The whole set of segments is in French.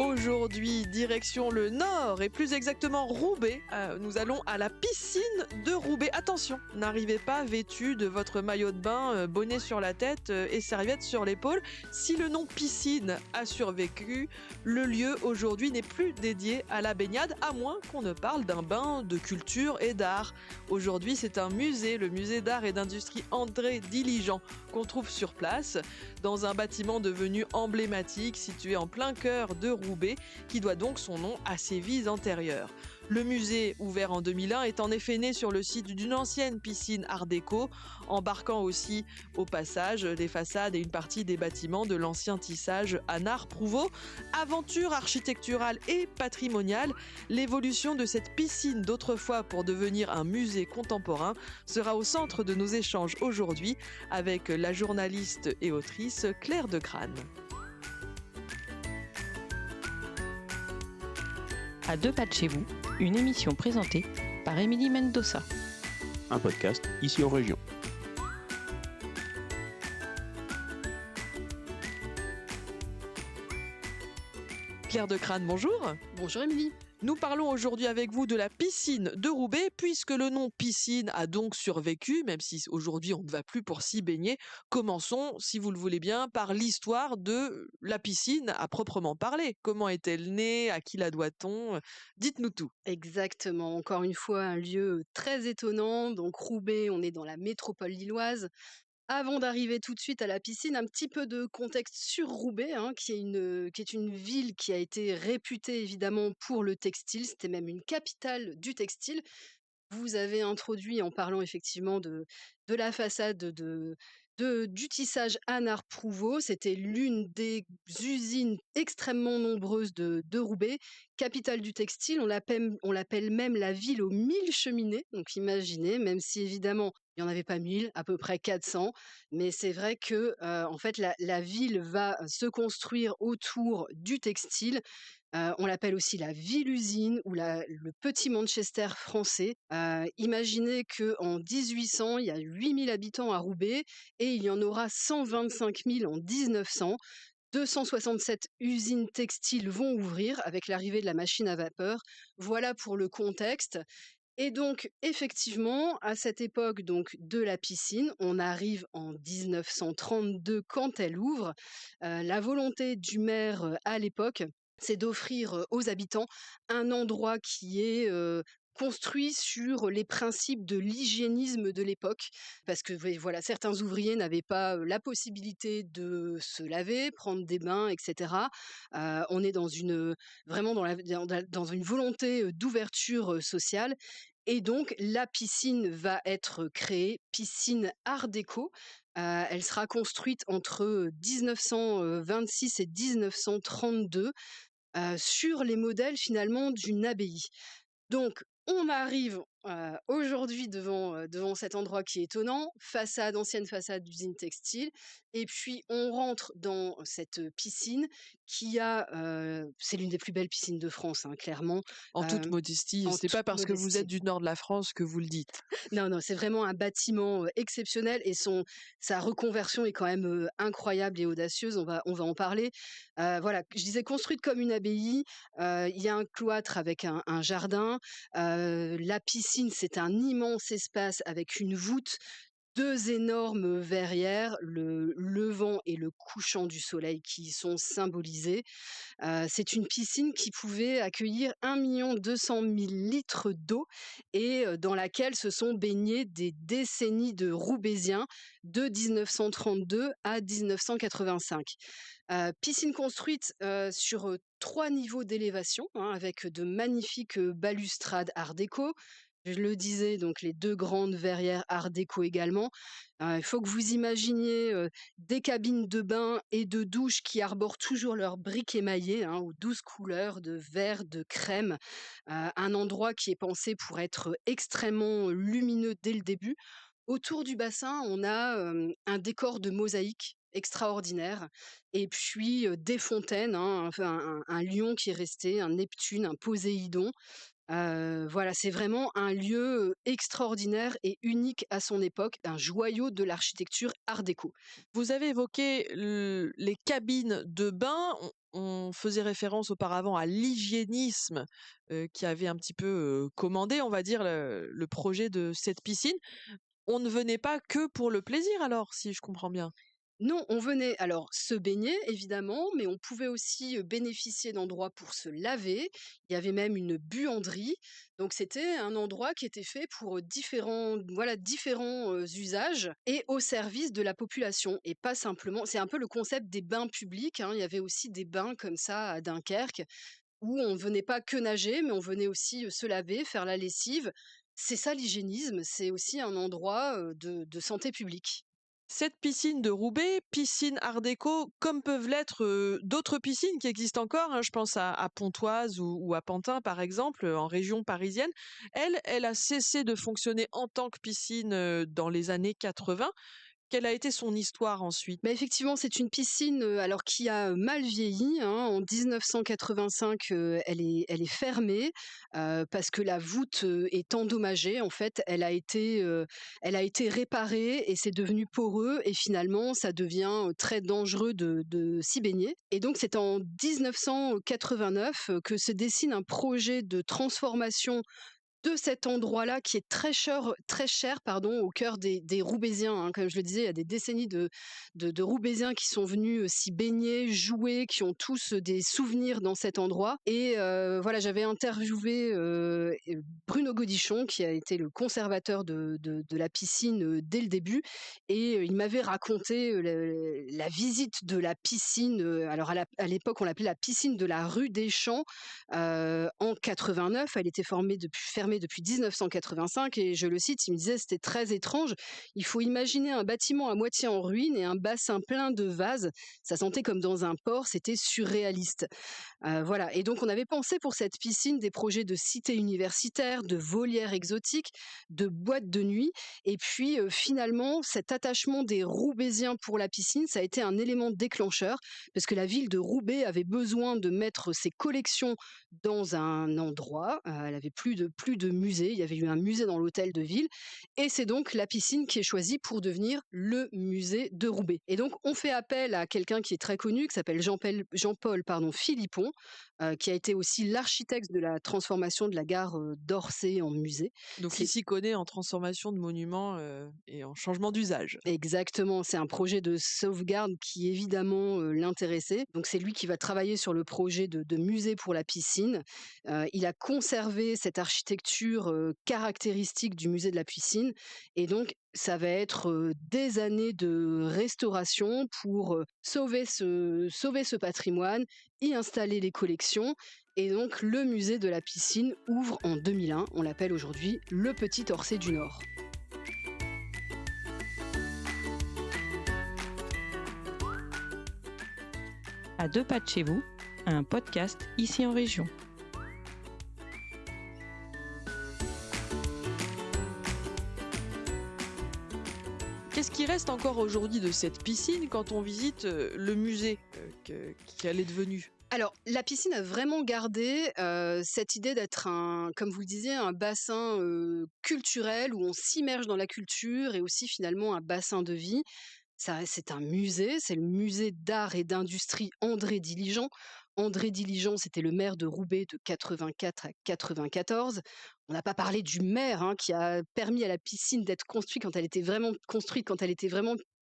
Aujourd'hui, direction le nord et plus exactement Roubaix. Nous allons à la piscine de Roubaix. Attention, n'arrivez pas vêtu de votre maillot de bain, bonnet sur la tête et serviette sur l'épaule. Si le nom piscine a survécu, le lieu aujourd'hui n'est plus dédié à la baignade, à moins qu'on ne parle d'un bain de culture et d'art. Aujourd'hui, c'est un musée, le musée d'art et d'industrie André Diligent, qu'on trouve sur place, dans un bâtiment devenu emblématique situé en plein cœur de Roubaix, qui doit donc son nom à ses vies antérieures. Le musée, ouvert en 2001, est en effet né sur le site d'une ancienne piscine art déco, embarquant aussi au passage les façades et une partie des bâtiments de l'ancien tissage Anard Prouveau. Aventure architecturale et patrimoniale, l'évolution de cette piscine d'autrefois pour devenir un musée contemporain sera au centre de nos échanges aujourd'hui avec la journaliste et autrice Claire de Crane. À deux pas de chez vous, une émission présentée par Émilie Mendoza. Un podcast ici en région. Claire de Crane, bonjour. Bonjour Émilie. Nous parlons aujourd'hui avec vous de la piscine de Roubaix, puisque le nom piscine a donc survécu, même si aujourd'hui on ne va plus pour s'y baigner. Commençons, si vous le voulez bien, par l'histoire de la piscine à proprement parler. Comment est-elle née? À qui la doit-on? Dites-nous tout. Exactement, encore une fois un lieu très étonnant. Donc Roubaix, on est dans la métropole lilloise. Avant d'arriver tout de suite à la piscine, un petit peu de contexte sur Roubaix, qui est une ville qui a été réputée évidemment pour le textile. C'était même une capitale du textile. Vous avez introduit en parlant effectivement de la façade du tissage Anard Prouveau. C'était l'une des usines extrêmement nombreuses de Roubaix, capitale du textile. On l'appelle même la ville aux 1000 cheminées. Donc imaginez, même si évidemment il n'y en avait pas 1000, à peu près 400. Mais c'est vrai que en fait la ville va se construire autour du textile. On l'appelle aussi la ville-usine ou le petit Manchester français. Imaginez qu'en 1800, il y a 8000 habitants à Roubaix et il y en aura 125 000 en 1900. 267 usines textiles vont ouvrir avec l'arrivée de la machine à vapeur. Voilà pour le contexte. Et donc, effectivement, à cette époque donc de la piscine, on arrive en 1932 quand elle ouvre. La volonté du maire à l'époque, c'est d'offrir aux habitants un endroit qui est construit sur les principes de l'hygiénisme de l'époque, parce que oui, voilà, certains ouvriers n'avaient pas la possibilité de se laver, prendre des bains, etc. On est vraiment dans une volonté d'ouverture sociale. Et donc, la piscine va être créée, piscine art déco. Elle sera construite entre 1926 et 1932 sur les modèles finalement d'une abbaye. Donc, on arrive aujourd'hui devant cet endroit qui est étonnant, ancienne façade d'usine textile, et puis on rentre dans cette piscine c'est l'une des plus belles piscines de France, clairement. En toute Euh, modestie, en c'est pas toute parce que vous modestie. êtes du nord de la France que vous le dites. Non, non, c'est vraiment un bâtiment exceptionnel et sa reconversion est quand même incroyable et audacieuse. On va en parler. Voilà, je disais construite comme une abbaye. Il y a un cloître avec un jardin. La piscine, c'est un immense espace avec une voûte. Deux énormes verrières, le levant et le couchant du soleil qui y sont symbolisés. C'est une piscine qui pouvait accueillir 1 200 000 litres d'eau et dans laquelle se sont baignés des décennies de Roubaisiens de 1932 à 1985. Piscine construite sur 3 niveaux d'élévation, avec de magnifiques balustrades art déco. Je le disais, donc les 2 grandes verrières art déco également. Il faut que vous imaginiez des cabines de bain et de douche qui arborent toujours leurs briques émaillées, aux 12 couleurs de vert, de crème. Un endroit qui est pensé pour être extrêmement lumineux dès le début. Autour du bassin, on a un décor de mosaïque extraordinaire et puis des fontaines, enfin un lion qui est resté, un Neptune, un Poséidon. Voilà, c'est vraiment un lieu, extraordinaire et unique à son époque, un joyau de l'architecture art déco. Vous avez évoqué les cabines de bain. On faisait référence auparavant à l'hygiénisme qui avait un petit peu commandé, on va dire, le projet de cette piscine. On ne venait pas que pour le plaisir alors, si je comprends bien? Non, on venait alors se baigner évidemment, mais on pouvait aussi, bénéficier d'endroits pour se laver. Il y avait même une buanderie, donc c'était un endroit qui était fait pour, différents, usages et au service de la population et pas simplement c'est un peu le concept des bains publics, hein. Il y avait aussi des bains comme ça à Dunkerque où on venait pas que nager, mais on venait aussi, se laver, faire la lessive. C'est ça l'hygiénisme, c'est aussi un endroit, de santé publique. Cette piscine de Roubaix, piscine art déco, comme peuvent l'être d'autres piscines qui existent encore, hein, je pense à Pontoise ou à Pantin par exemple, en région parisienne, elle a cessé de fonctionner en tant que piscine dans les années 80. Quelle a été son histoire ensuite? Bah, effectivement, c'est une piscine, alors qui a, mal vieilli, hein. En 1985, elle est fermée, parce que la voûte, est endommagée. En fait, elle a été réparée et c'est devenu poreux et finalement ça devient, très dangereux de s'y baigner et donc c'est en 1989, que se dessine un projet de transformation de cet endroit-là qui est très cher pardon, au cœur des Roubaisiens, hein. Comme je le disais, il y a des décennies de Roubaisiens qui sont venus, s'y baigner, jouer, qui ont tous, des souvenirs dans cet endroit et voilà, j'avais interviewé, Bruno Godichon qui a été le conservateur de la piscine, dès le début et il m'avait raconté, le la visite de la piscine, alors à l'époque, on l'appelait la piscine de la rue des Champs, en 89. Elle était fermée depuis 1985 et je le cite, il me disait: «C'était très étrange. Il faut imaginer un bâtiment à moitié en ruine et un bassin plein de vases. Ça sentait comme dans un port, c'était surréaliste». Voilà et donc on avait pensé pour cette piscine des projets de cités universitaires, de volières exotiques, de boîtes de nuit et puis, finalement cet attachement des Roubaisiens pour la piscine, ça a été un élément déclencheur parce que la ville de Roubaix avait besoin de mettre ses collections dans un endroit, elle avait plus de musée, il y avait eu un musée dans l'hôtel de ville et c'est donc la piscine qui est choisie pour devenir le musée de Roubaix et donc on fait appel à quelqu'un qui est très connu, qui s'appelle Jean-Paul, pardon, Philippon, qui a été aussi l'architecte de la transformation de la gare, d'Orsay en musée. Donc il C'est s'y connaît en transformation de monuments et en changement d'usage. Exactement, c'est un projet de sauvegarde qui évidemment, l'intéressait. Donc c'est lui qui va travailler sur le projet de musée pour la piscine. Il a conservé cette architecture, caractéristique du musée de la piscine et donc ça va être, des années de restauration pour, sauver ce patrimoine, y installer les collections et donc le musée de la piscine ouvre en 2001. On l'appelle aujourd'hui le Petit Orsay du Nord. À deux pas de chez vous, un podcast ici en région. Qu'est-ce qui reste encore aujourd'hui de cette piscine quand on visite le musée qu'elle est devenue? Alors, la piscine a vraiment gardé, cette idée d'être comme vous le disiez, un bassin, culturel où on s'immerge dans la culture et aussi finalement un bassin de vie. Ça c'est un musée, c'est le musée d'art et d'industrie André Diligent. André Diligent, c'était le maire de Roubaix de 84 à 94. On n'a pas parlé du maire, hein, qui a permis à la piscine d'être construite quand elle était vraiment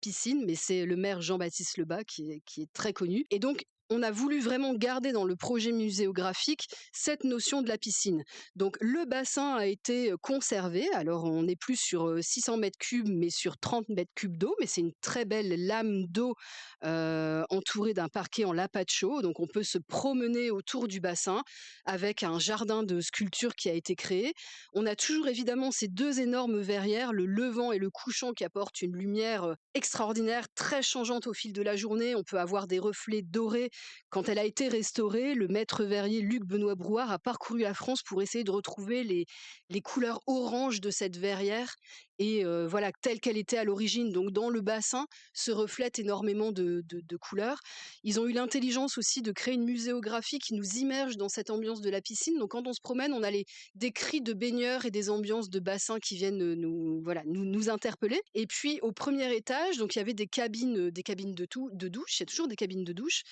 piscine, mais c'est le maire Jean-Baptiste Lebas qui est très connu et donc on a voulu vraiment garder dans le projet muséographique cette notion de la piscine. Donc le bassin a été conservé. Alors on n'est plus sur 600 mètres cubes, mais sur 30 mètres cubes d'eau. Mais c'est une très belle lame d'eau entourée d'un parquet en lapacho. Donc on peut se promener autour du bassin avec un jardin de sculptures qui a été créé. On a toujours évidemment ces deux énormes verrières, le levant et le couchant, qui apportent une lumière extraordinaire, très changeante au fil de la journée. On peut avoir des reflets dorés. Quand elle a été restaurée, le maître verrier Luc Benoît Brouard a parcouru la France pour essayer de retrouver les couleurs oranges de cette verrière et voilà, telle qu'elle était à l'origine, donc dans le bassin, se reflète énormément de couleurs. Ils ont eu l'intelligence aussi de créer une muséographie qui nous immerge dans cette ambiance de la piscine. Donc quand on se promène, on a des cris de baigneurs et des ambiances de bassin qui viennent nous interpeller. Et puis au premier étage, donc il y avait des cabines de douche. Il y a toujours des cabines de douche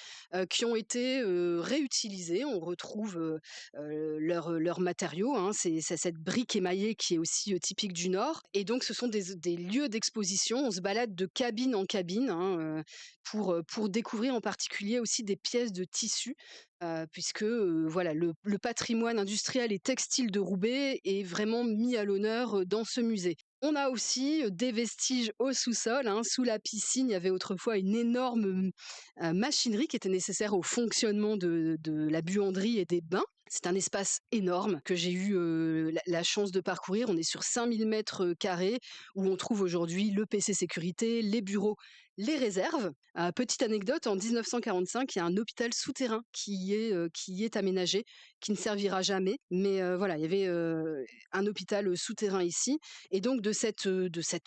qui ont été réutilisées. On retrouve leurs matériaux. Hein. C'est cette brique émaillée qui est aussi typique du Nord. Et donc ce sont des lieux d'exposition. On se balade de cabine en cabine, hein, pour découvrir en particulier aussi des pièces de tissu, puisque voilà, le patrimoine industriel et textile de Roubaix est vraiment mis à l'honneur dans ce musée. On a aussi des vestiges au sous-sol. Hein. Sous la piscine, il y avait autrefois une énorme machinerie qui était nécessaire au fonctionnement de la buanderie et des bains. C'est un espace énorme que j'ai eu la chance de parcourir. On est sur 5000 mètres carrés où on trouve aujourd'hui le PC sécurité, les bureaux, les réserves. Petite anecdote, en 1945, il y a un hôpital souterrain qui est aménagé, qui ne servira jamais. Mais voilà, il y avait un hôpital souterrain ici. Et donc de cette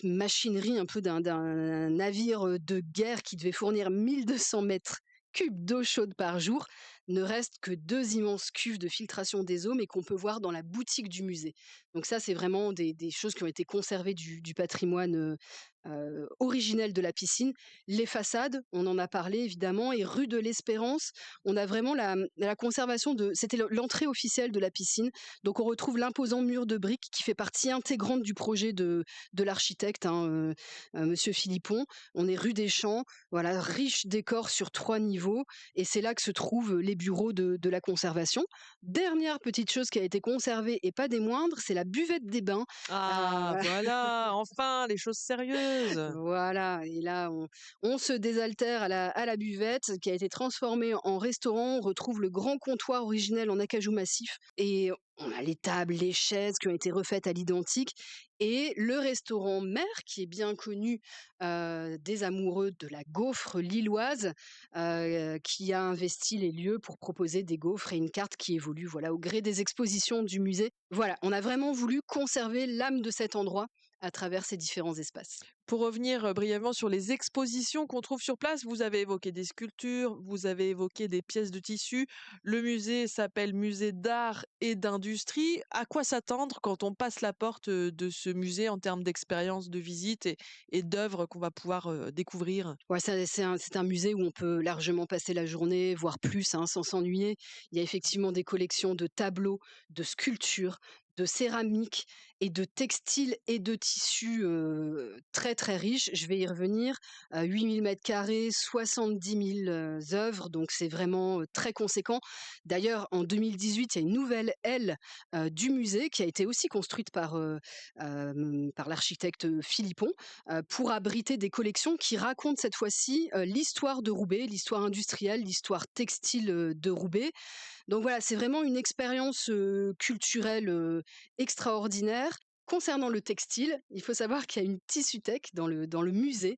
machinerie, un peu d'un navire de guerre qui devait fournir 1200 mètres cubes d'eau chaude par jour, ne reste que 2 immenses cuves de filtration des eaux, mais qu'on peut voir dans la boutique du musée. Donc ça, c'est vraiment des choses qui ont été conservées du patrimoine originel de la piscine. Les façades, on en a parlé évidemment, et rue de l'Espérance, on a vraiment la conservation c'était l'entrée officielle de la piscine. Donc on retrouve l'imposant mur de briques qui fait partie intégrante du projet de l'architecte, hein, Monsieur Philippon. On est rue des Champs, voilà, riche décor sur 3 niveaux, et c'est là que se trouvent les bureaux de la conservation. Dernière petite chose qui a été conservée et pas des moindres, c'est la buvette des bains. Ah, voilà, enfin, les choses sérieuses. Voilà, et là on se désaltère à la buvette qui a été transformée en restaurant. On retrouve le grand comptoir originel en acajou massif et on a les tables, les chaises qui ont été refaites à l'identique, et le restaurant Mère qui est bien connu des amoureux de la gaufre lilloise, qui a investi les lieux pour proposer des gaufres et une carte qui évolue, voilà, au gré des expositions du musée. Voilà, on a vraiment voulu conserver l'âme de cet endroit à travers ces différents espaces. Pour revenir brièvement sur les expositions qu'on trouve sur place, vous avez évoqué des sculptures, vous avez évoqué des pièces de tissu. Le musée s'appelle Musée d'art et d'industrie. À quoi s'attendre quand on passe la porte de ce musée en termes d'expérience, de visite et d'œuvres qu'on va pouvoir découvrir? Ouais, c'est un musée où on peut largement passer la journée, voire plus, hein, sans s'ennuyer. Il y a effectivement des collections de tableaux, de sculptures, de céramique et de textiles et de tissus très très riches. Je vais y revenir. 8000 mètres carrés, 70 000 œuvres, donc c'est vraiment très conséquent. D'ailleurs, en 2018, il y a une nouvelle aile du musée qui a été aussi construite par l'architecte Philippon, pour abriter des collections qui racontent cette fois-ci l'histoire de Roubaix, l'histoire industrielle, l'histoire textile de Roubaix. Donc voilà, c'est vraiment une expérience culturelle extraordinaire. Concernant le textile, il faut savoir qu'il y a une tissuthèque dans le musée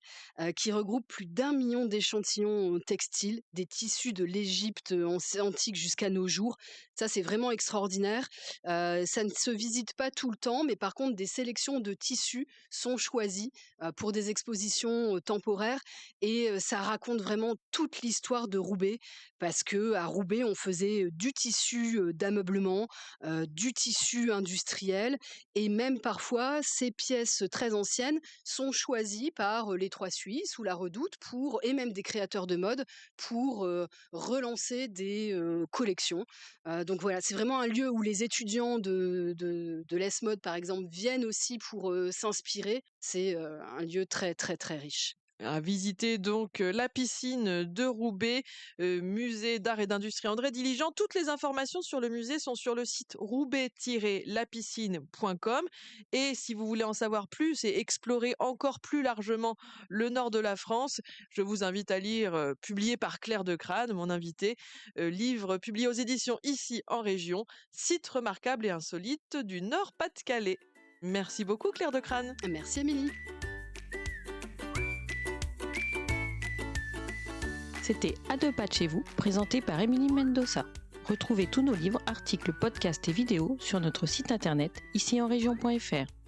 qui regroupe plus d'1 million d'échantillons textiles, des tissus de l'Égypte antique jusqu'à nos jours. Ça, c'est vraiment extraordinaire. Ça ne se visite pas tout le temps, mais par contre, des sélections de tissus sont choisies pour des expositions temporaires, et ça raconte vraiment toute l'histoire de Roubaix, parce que à Roubaix, on faisait du tissu d'ameublement, du tissu industriel, et même parfois, ces pièces très anciennes sont choisies par les Trois Suisses ou la Redoute, et même des créateurs de mode, pour relancer des collections. Donc voilà, c'est vraiment un lieu où les étudiants de l'ES-Mode, par exemple, viennent aussi pour s'inspirer. C'est un lieu très très très riche. À visiter donc la piscine de Roubaix, musée d'art et d'industrie André Diligent. Toutes les informations sur le musée sont sur le site roubaix-lapiscine.com. Et si vous voulez en savoir plus et explorer encore plus largement le nord de la France, je vous invite à lire, publié par Claire de Crane, mon invité, livre publié aux éditions Ici en Région, Sites remarquables et insolites du Nord-Pas-de-Calais. Merci beaucoup Claire de Crane. Merci Émilie. C'était À 2 pas de chez vous, présenté par Émilie Mendoza. Retrouvez tous nos livres, articles, podcasts et vidéos sur notre site internet icienregion.fr.